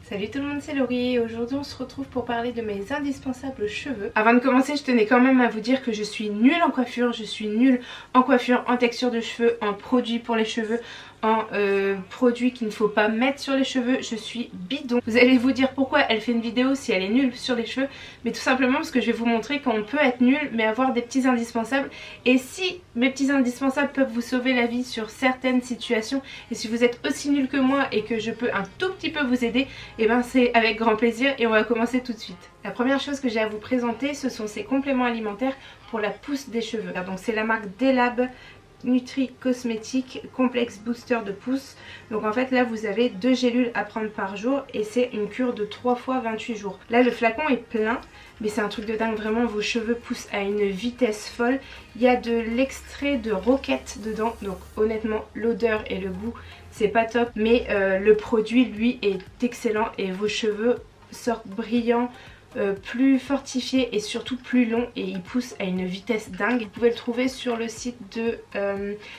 Salut tout le monde, c'est Laurie et aujourd'hui on se retrouve pour parler de mes indispensables cheveux. Avant de commencer, je tenais quand même à vous dire que je suis nulle en coiffure, en texture de cheveux, en produits pour les cheveux, en produits qu'il ne faut pas mettre sur les cheveux. Je suis bidon. Vous allez vous dire pourquoi elle fait une vidéo si elle est nulle sur les cheveux, mais tout simplement parce que je vais vous montrer qu'on peut être nul mais avoir des petits indispensables. Et si mes petits indispensables peuvent vous sauver la vie sur certaines situations, et si vous êtes aussi nul que moi et que je peux un tout petit peu vous aider, et ben c'est avec grand plaisir et on va commencer tout de suite. La première chose que j'ai à vous présenter, ce sont ces compléments alimentaires pour la pousse des cheveux. Donc c'est la marque Delab Nutri Cosmétique Complexe Booster de pousse. Donc en fait là vous avez 2 gélules à prendre par jour et c'est une cure de 3 fois 28 jours. Là le flacon est plein mais c'est un truc de dingue, vraiment vos cheveux poussent à une vitesse folle. Il y a de l'extrait de roquette dedans, donc honnêtement l'odeur et le goût c'est pas top, mais le produit lui est excellent et vos cheveux sortent brillants, plus fortifié et surtout plus long et il pousse à une vitesse dingue. Vous pouvez le trouver sur le site de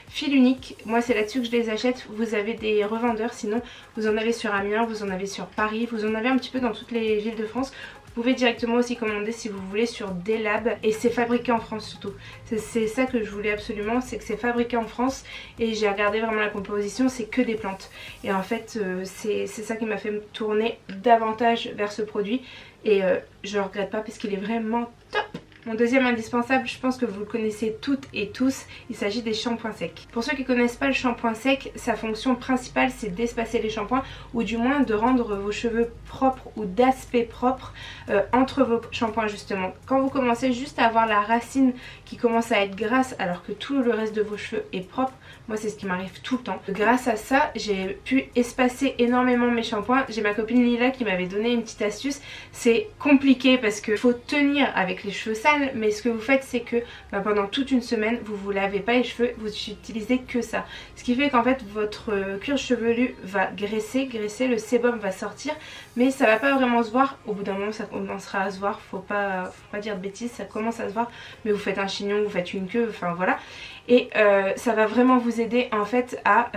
Fil Unique. Moi c'est là-dessus que je les achète. Vous avez des revendeurs, sinon vous en avez sur Amiens, vous en avez sur Paris, vous en avez un petit peu dans toutes les villes de France. Vous pouvez directement aussi commander si vous voulez sur Delab et c'est fabriqué en France surtout. C'est ça que je voulais absolument, c'est que c'est fabriqué en France et j'ai regardé vraiment la composition, c'est que des plantes. Et en fait c'est ça qui m'a fait me tourner davantage vers ce produit et je ne regrette pas parce qu'il est vraiment top. Mon deuxième indispensable, je pense que vous le connaissez toutes et tous, il s'agit des shampoings secs. Pour ceux qui ne connaissent pas le shampoing sec, sa fonction principale c'est d'espacer les shampoings ou du moins de rendre vos cheveux propres ou d'aspect propre entre vos shampoings justement. Quand vous commencez juste à avoir la racine qui commence à être grasse alors que tout le reste de vos cheveux est propre, moi c'est ce qui m'arrive tout le temps. Grâce à ça, j'ai pu espacer énormément mes shampoings. J'ai ma copine Lila qui m'avait donné une petite astuce. C'est compliqué parce qu'il faut tenir avec les cheveux sales, mais ce que vous faites c'est que pendant toute une semaine vous vous lavez pas les cheveux, vous utilisez que ça. Ce qui fait qu'en fait votre cuir chevelu va graisser, le sébum va sortir, mais ça va pas vraiment se voir. Au bout d'un moment ça commencera à se voir, faut pas dire de bêtises, ça commence à se voir, mais vous faites un chignon, vous faites une queue, enfin voilà. Et ça va vraiment vous aider en fait à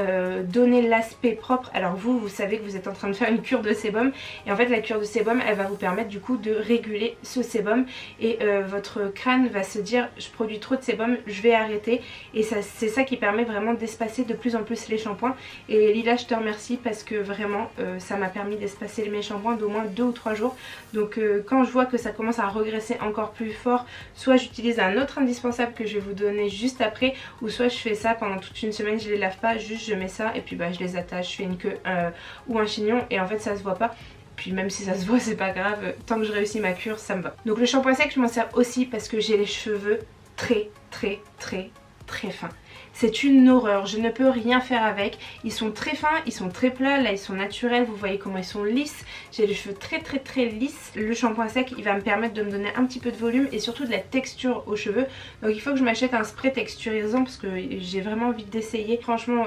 donner l'aspect propre. Alors vous savez que vous êtes en train de faire une cure de sébum et en fait la cure de sébum elle va vous permettre du coup de réguler ce sébum et votre crâne va se dire je produis trop de sébum, je vais arrêter, et c'est ça qui permet vraiment d'espacer de plus en plus les shampoings. Et Lila je te remercie parce que vraiment ça m'a permis d'espacer mes shampoings d'au moins 2 ou 3 jours. Donc quand je vois que ça commence à regresser encore plus fort, soit j'utilise un autre indispensable que je vais vous donner juste après, ou soit je fais ça pendant toute une semaine, je les lave pas, juste je mets ça et puis je les attache, je fais une queue ou un chignon et en fait ça se voit pas. Puis même si ça se voit c'est pas grave, tant que je réussis ma cure ça me va. Donc le shampoing sec je m'en sers aussi parce que j'ai les cheveux très fins. C'est une horreur, je ne peux rien faire avec. Ils sont très fins, ils sont très plats, là ils sont naturels, vous voyez comment ils sont lisses. J'ai les cheveux très lisses. Le shampoing sec il va me permettre de me donner un petit peu de volume et surtout de la texture aux cheveux. Donc il faut que je m'achète un spray texturisant parce que j'ai vraiment envie d'essayer. Franchement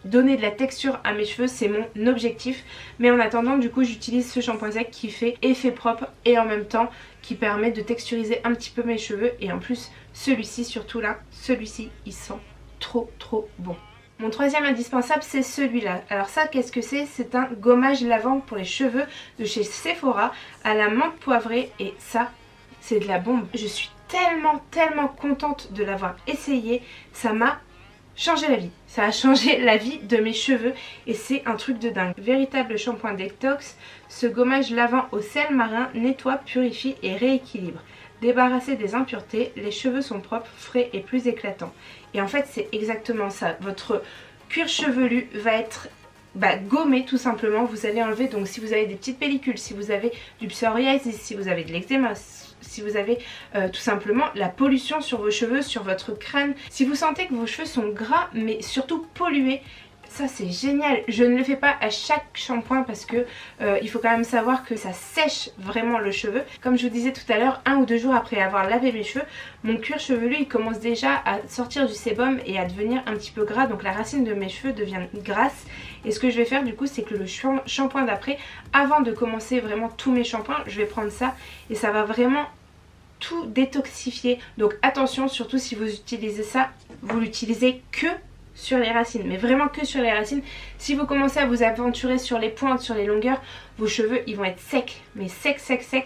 donner de la texture à mes cheveux c'est mon objectif, mais en attendant du coup j'utilise ce shampoing sec qui fait effet propre et en même temps qui permet de texturiser un petit peu mes cheveux. Et en plus celui-ci, surtout là, celui-ci il sent trop bon. Mon troisième indispensable c'est celui-là. Alors ça qu'est-ce que c'est? C'est un gommage lavant pour les cheveux de chez Sephora à la menthe poivrée et ça c'est de la bombe. Je suis tellement contente de l'avoir essayé, ça m'a changé la vie. Ça a changé la vie de mes cheveux et c'est un truc de dingue. Véritable shampoing détox, ce gommage lavant au sel marin nettoie, purifie et rééquilibre. Débarrassé des impuretés, les cheveux sont propres, frais et plus éclatants. Et en fait c'est exactement ça. Votre cuir chevelu va être gommé tout simplement. Vous allez enlever, donc si vous avez des petites pellicules, si vous avez du psoriasis, si vous avez de l'eczéma, si vous avez tout simplement la pollution sur vos cheveux, sur votre crâne, si vous sentez que vos cheveux sont gras mais surtout pollués, ça c'est génial. Je ne le fais pas à chaque shampoing parce que il faut quand même savoir que ça sèche vraiment le cheveu. Comme je vous disais tout à l'heure, 1 ou 2 jours après avoir lavé mes cheveux, mon cuir chevelu il commence déjà à sortir du sébum et à devenir un petit peu gras, donc la racine de mes cheveux devient grasse. Et ce que je vais faire du coup c'est que le shampoing d'après, avant de commencer vraiment tous mes shampoings, je vais prendre ça et ça va vraiment tout détoxifier. Donc attention, surtout si vous utilisez ça, vous l'utilisez que sur les racines, mais vraiment que sur les racines. Si vous commencez à vous aventurer sur les pointes, sur les longueurs, vos cheveux ils vont être secs, mais secs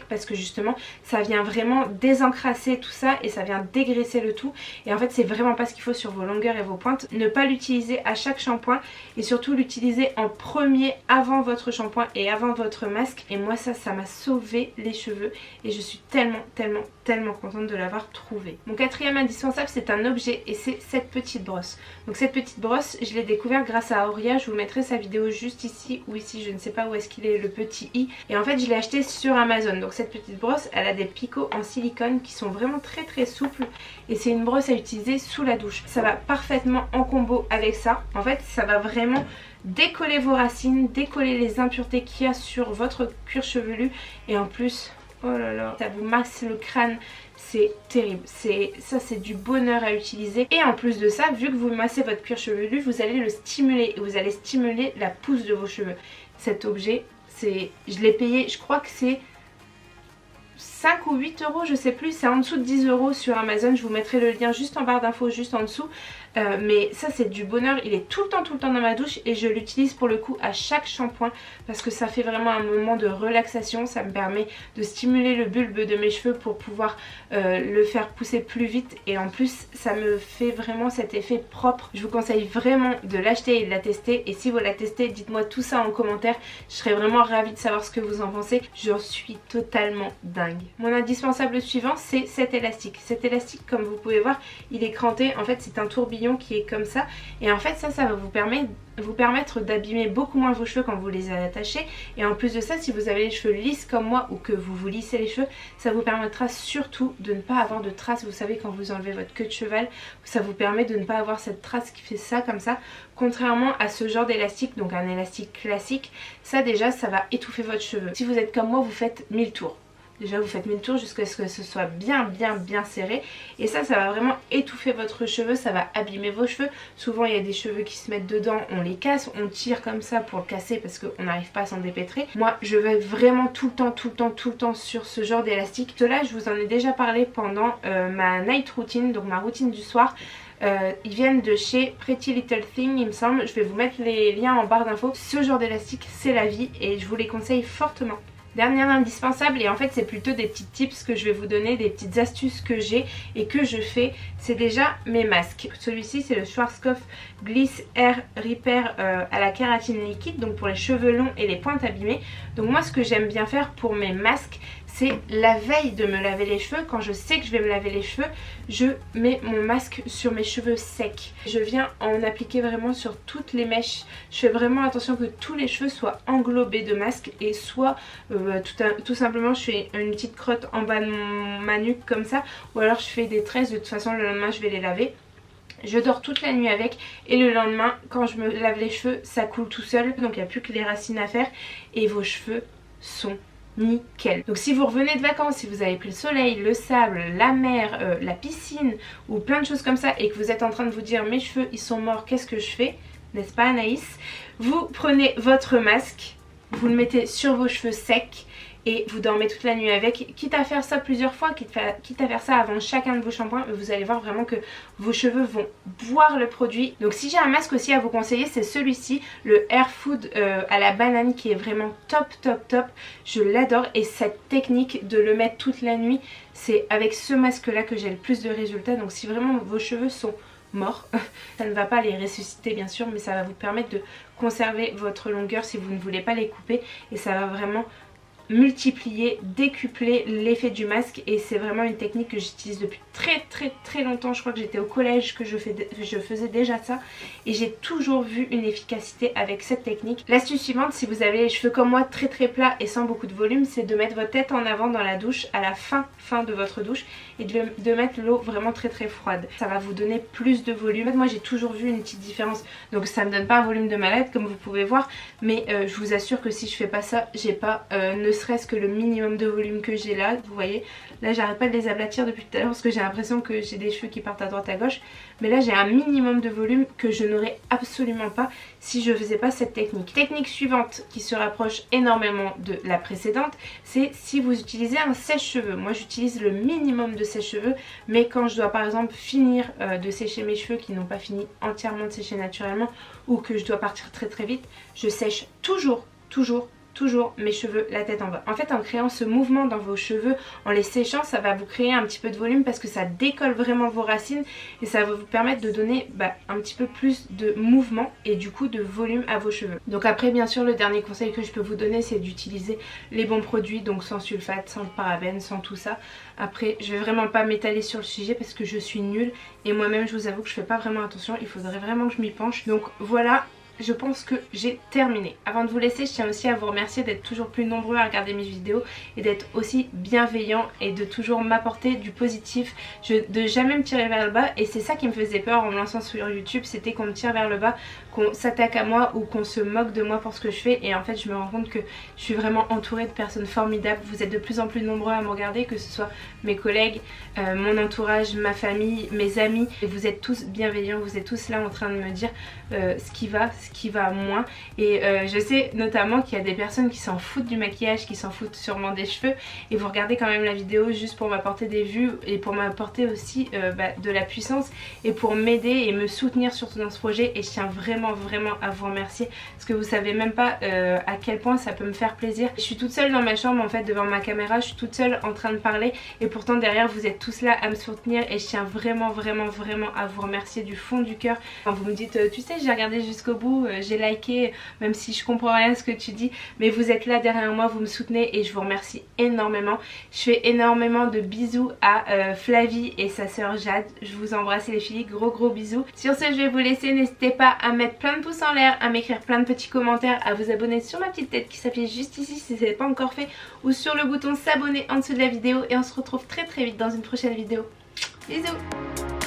parce que justement ça vient vraiment désencrasser tout ça et ça vient dégraisser le tout. Et en fait c'est vraiment pas ce qu'il faut sur vos longueurs et vos pointes. Ne pas l'utiliser à chaque shampoing et surtout l'utiliser en premier avant votre shampoing et avant votre masque. Et moi ça m'a sauvé les cheveux et je suis tellement contente de l'avoir trouvé. Mon quatrième indispensable c'est un objet et c'est cette petite brosse. Donc cette petite brosse je l'ai découverte grâce à Auria, je vous mettrai sa vidéo juste ici ou ici, je ne sais pas où est-ce qu'il est le petit i. Et en fait je l'ai acheté sur Amazon. Donc cette petite brosse elle a des picots en silicone qui sont vraiment très souples et c'est une brosse à utiliser sous la douche. Ça va parfaitement en combo avec ça. En fait ça va vraiment décoller vos racines, décoller les impuretés qu'il y a sur votre cuir chevelu et en plus oh là là, ça vous masse le crâne, c'est terrible. Ça c'est du bonheur à utiliser. Et en plus de ça, vu que vous massez votre cuir chevelu, vous allez le stimuler et vous allez stimuler la pousse de vos cheveux. Cet objet, je l'ai payé, je crois que c'est 5 ou 8 euros, je sais plus, c'est en dessous de 10 euros sur Amazon. Je vous mettrai le lien juste en barre d'infos, juste en dessous. Mais ça c'est du bonheur, il est tout le temps dans ma douche et je l'utilise pour le coup à chaque shampoing parce que ça fait vraiment un moment de relaxation. Ça me permet de stimuler le bulbe de mes cheveux pour pouvoir le faire pousser plus vite et en plus ça me fait vraiment cet effet propre. Je vous conseille vraiment de l'acheter et de la tester et si vous la testez dites-moi tout ça en commentaire, je serais vraiment ravie de savoir ce que vous en pensez. J'en suis totalement dingue. Mon indispensable suivant c'est cet élastique. Cet élastique comme vous pouvez voir il est cranté, en fait c'est un tourbillon qui est comme ça et en fait ça va vous permettre d'abîmer beaucoup moins vos cheveux quand vous les attachez et en plus de ça si vous avez les cheveux lisses comme moi ou que vous lissez les cheveux ça vous permettra surtout de ne pas avoir de traces. Vous savez quand vous enlevez votre queue de cheval ça vous permet de ne pas avoir cette trace qui fait ça comme ça, contrairement à ce genre d'élastique, donc un élastique classique, ça déjà ça va étouffer votre cheveu. Si vous êtes comme moi vous faites 1000 tours. Déjà vous faites 1000 tours jusqu'à ce que ce soit bien serré et ça va vraiment étouffer votre cheveu, ça va abîmer vos cheveux. Souvent il y a des cheveux qui se mettent dedans, on les casse, on tire comme ça pour le casser parce qu'on n'arrive pas à s'en dépêtrer. Moi je vais vraiment tout le temps sur ce genre d'élastique. Cela je vous en ai déjà parlé pendant ma night routine, donc ma routine du soir. Ils viennent de chez Pretty Little Thing il me semble, je vais vous mettre les liens en barre d'infos. Ce genre d'élastique c'est la vie et je vous les conseille fortement. Dernier indispensable et en fait c'est plutôt des petits tips que je vais vous donner, des petites astuces que j'ai et que je fais, c'est déjà mes masques. Celui-ci c'est le Schwarzkopf Gliss Hair Repair à la kératine liquide, donc pour les cheveux longs et les pointes abîmées. Donc moi ce que j'aime bien faire pour mes masques c'est la veille de me laver les cheveux, quand je sais que je vais me laver les cheveux, je mets mon masque sur mes cheveux secs. Je viens en appliquer vraiment sur toutes les mèches. Je fais vraiment attention que tous les cheveux soient englobés de masque et soit tout simplement je fais une petite crotte en bas de ma nuque comme ça ou alors je fais des tresses, de toute façon le lendemain je vais les laver. Je dors toute la nuit avec et le lendemain quand je me lave les cheveux ça coule tout seul, donc il n'y a plus que les racines à faire et vos cheveux sont nickel. Donc si vous revenez de vacances, si vous avez pris le soleil, le sable, la mer, la piscine ou plein de choses comme ça et que vous êtes en train de vous dire mes cheveux ils sont morts, qu'est-ce que je fais, n'est-ce pas Anaïs? Vous prenez votre masque, vous le mettez sur vos cheveux secs et vous dormez toute la nuit avec, quitte à faire ça plusieurs fois, quitte à faire ça avant chacun de vos shampoings, vous allez voir vraiment que vos cheveux vont boire le produit. Donc si j'ai un masque aussi à vous conseiller c'est celui-ci, le Air Food à la banane qui est vraiment top, je l'adore et cette technique de le mettre toute la nuit, c'est avec ce masque là que j'ai le plus de résultats. Donc si vraiment vos cheveux sont morts, ça ne va pas les ressusciter bien sûr, mais ça va vous permettre de conserver votre longueur si vous ne voulez pas les couper et ça va vraiment multiplier, décupler l'effet du masque et c'est vraiment une technique que j'utilise depuis très longtemps. Je crois que j'étais au collège que je faisais déjà ça et j'ai toujours vu une efficacité avec cette technique. L'astuce suivante, si vous avez les cheveux comme moi très plats et sans beaucoup de volume, c'est de mettre votre tête en avant dans la douche à la fin de votre douche et de mettre l'eau vraiment très froide. Ça va vous donner plus de volume. En fait, moi j'ai toujours vu une petite différence, donc ça me donne pas un volume de malade comme vous pouvez voir, mais je vous assure que si je fais pas ça, j'ai pas ne serait-ce que le minimum de volume que j'ai là. Vous voyez, là j'arrête pas de les aplatir depuis tout à l'heure parce que j'ai l'impression que j'ai des cheveux qui partent à droite à gauche, mais là j'ai un minimum de volume que je n'aurais absolument pas si je faisais pas cette technique. Technique suivante qui se rapproche énormément de la précédente, c'est si vous utilisez un sèche-cheveux. Moi j'utilise le minimum de sèche-cheveux, mais quand je dois par exemple finir de sécher mes cheveux qui n'ont pas fini entièrement de sécher naturellement ou que je dois partir très vite, je sèche toujours toujours mes cheveux la tête en bas. En fait en créant ce mouvement dans vos cheveux, en les séchant, ça va vous créer un petit peu de volume parce que ça décolle vraiment vos racines et ça va vous permettre de donner un petit peu plus de mouvement et du coup de volume à vos cheveux. Donc après bien sûr le dernier conseil que je peux vous donner c'est d'utiliser les bons produits, donc sans sulfate, sans parabènes, sans tout ça. Après je vais vraiment pas m'étaler sur le sujet parce que je suis nulle et moi-même je vous avoue que je fais pas vraiment attention, il faudrait vraiment que je m'y penche. Donc voilà, je pense que j'ai terminé. Avant de vous laisser, je tiens aussi à vous remercier d'être toujours plus nombreux à regarder mes vidéos et d'être aussi bienveillants et de toujours m'apporter du positif, de jamais me tirer vers le bas. Et c'est ça qui me faisait peur en me lançant sur YouTube, c'était qu'on me tire vers le bas, qu'on s'attaque à moi ou qu'on se moque de moi pour ce que je fais. Et en fait je me rends compte que je suis vraiment entourée de personnes formidables. Vous êtes de plus en plus nombreux à me regarder, que ce soit mes collègues, mon entourage, ma famille, mes amis. Et vous êtes tous bienveillants, vous êtes tous là en train de me dire ce qui va moins. Et je sais notamment qu'il y a des personnes qui s'en foutent du maquillage, qui s'en foutent sûrement des cheveux, et vous regardez quand même la vidéo juste pour m'apporter des vues et pour m'apporter aussi de la puissance et pour m'aider et me soutenir surtout dans ce projet. Et je tiens vraiment à vous remercier parce que vous savez même pas à quel point ça peut me faire plaisir. Je suis toute seule dans ma chambre en fait devant ma caméra, je suis toute seule en train de parler et pourtant derrière vous êtes tous là à me soutenir et je tiens vraiment à vous remercier du fond du cœur. Quand vous me dites tu sais j'ai regardé jusqu'au bout, j'ai liké même si je comprends rien à ce que tu dis, mais vous êtes là derrière moi, vous me soutenez et je vous remercie énormément. Je fais énormément de bisous à Flavie et sa sœur Jade, je vous embrasse les filles, gros bisous. Sur ce je vais vous laisser, n'hésitez pas à mettre plein de pouces en l'air, à m'écrire plein de petits commentaires, à vous abonner sur ma petite tête qui s'affiche juste ici si ce n'est pas encore fait, ou sur le bouton s'abonner en dessous de la vidéo, et on se retrouve très vite dans une prochaine vidéo. Bisous.